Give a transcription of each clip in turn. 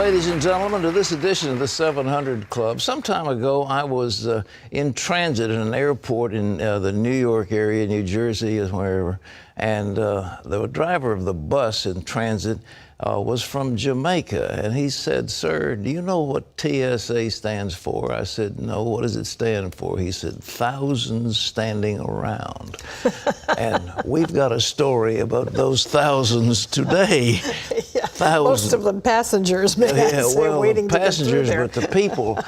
ladies and gentlemen, to this edition of the 700 Club. Some time ago, I was in transit in an airport in the New York area, New Jersey, or wherever, and the driver of the bus in transit was from Jamaica, and he said, "Sir, do you know what TSA stands for?" I said, "No, what does it stand for?" He said, "Thousands standing around." And we've got a story about those thousands today. Yeah, Thousands. most of them passengers, waiting passengers, to get through there. but the people,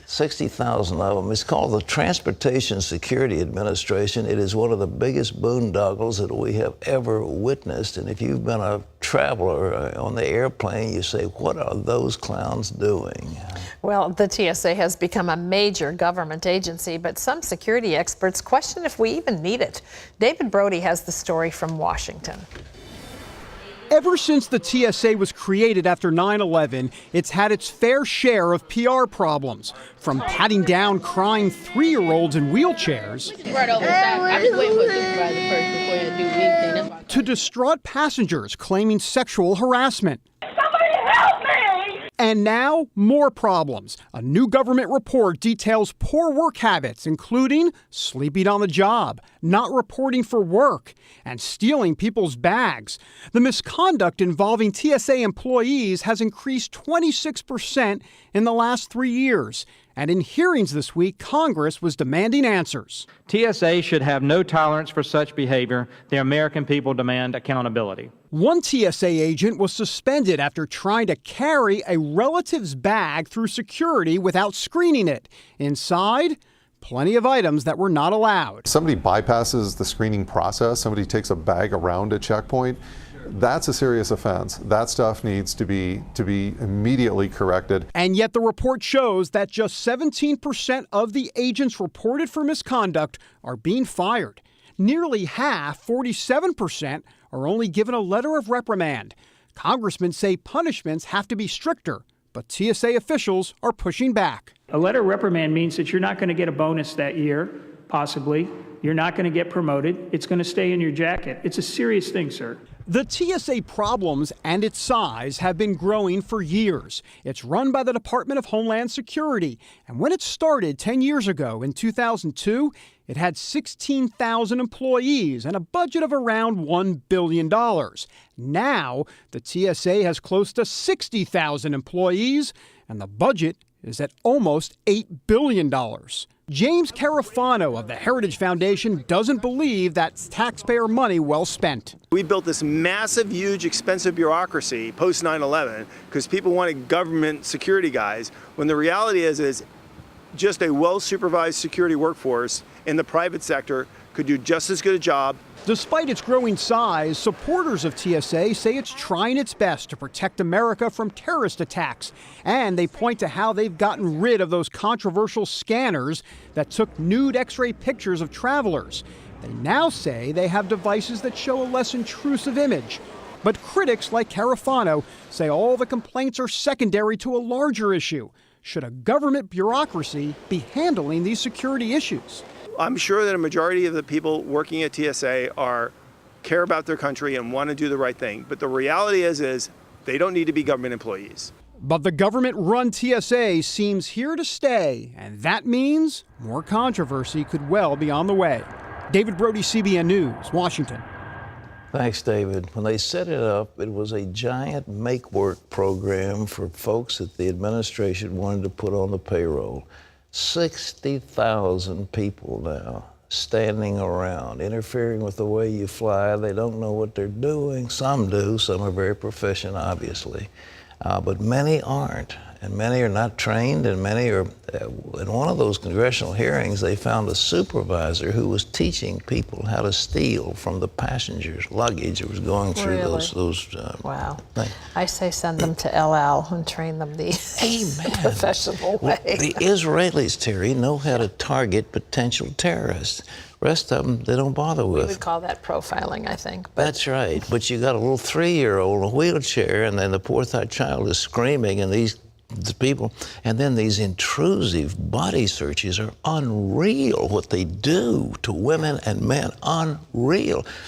60,000 of them. It's called the Transportation Security Administration. It is one of the biggest boondoggles that we have ever witnessed. And if you've been a traveler on the airplane, you say, what are those clowns doing? Well, the TSA has become a major government agency, but some security experts question if we even need it. David Brody has the story from Washington. Ever since the TSA was created after 9/11, it's had its fair share of PR problems, from patting down crying 3-year-olds in wheelchairs to distraught passengers claiming sexual harassment. And now, more problems. A new government report details poor work habits, including sleeping on the job, not reporting for work, and stealing people's bags. The misconduct involving TSA employees has increased 26% in the last 3 years. And in hearings this week, Congress was demanding answers. TSA should have no tolerance for such behavior. The American people demand accountability. One TSA agent was suspended after trying to carry a relative's bag through security without screening it. Inside, plenty of items that were not allowed. Somebody bypasses the screening process, somebody takes a bag around a checkpoint, that's a serious offense. That stuff needs to be immediately corrected. And yet the report shows that just 17% of the agents reported for misconduct are being fired. Nearly half, 47%, are only given a letter of reprimand. Congressmen say punishments have to be stricter, but TSA officials are pushing back. A letter of reprimand means that you're not going to get a bonus that year, possibly. You're not going to get promoted. It's going to stay in your jacket. It's a serious thing, sir. The TSA problems and its size have been growing for years. It's run by the Department of Homeland Security. And when it started 10 years ago in 2002, it had 16,000 employees and a budget of around $1 billion. Now, the TSA has close to 60,000 employees, and the budget is at almost $8 billion. James Carafano of the Heritage Foundation doesn't believe that's taxpayer money well spent. We built this massive, huge, expensive bureaucracy post 9/11 because people wanted government security guys, when the reality is just a well-supervised security workforce in the private sector could do just as good a job. Despite its growing size, supporters of TSA say it's trying its best to protect America from terrorist attacks. And they point to how they've gotten rid of those controversial scanners that took nude X-ray pictures of travelers. They now say they have devices that show a less intrusive image. But critics like Carafano say all the complaints are secondary to a larger issue. Should a government bureaucracy be handling these security issues? I'm sure that a majority of the people working at TSA care about their country and want to do the right thing. But the reality is they don't need to be government employees. But the government-run TSA seems here to stay, and that means more controversy could well be on the way. David Brody, CBN News, Washington. Thanks, David. When they set it up, it was a giant make-work program for folks that the administration wanted to put on the payroll. 60,000 people now standing around, interfering with the way you fly. They don't know what they're doing. Some do. Some are very proficient, obviously. But many aren't. And many are not trained, and many are, in one of those congressional hearings, they found a supervisor who was teaching people how to steal from the passengers' luggage that was going through those Wow. things. I say send them to El Al and train them the professional way. The Israelis, Terry, know how to target potential terrorists. Rest of them, they don't bother with. We would call that profiling, I think. That's right. But you got a little 3-year-old in a wheelchair, and then the poor child is screaming, and these people, and then these intrusive body searches are unreal. What they do to women and men, unreal.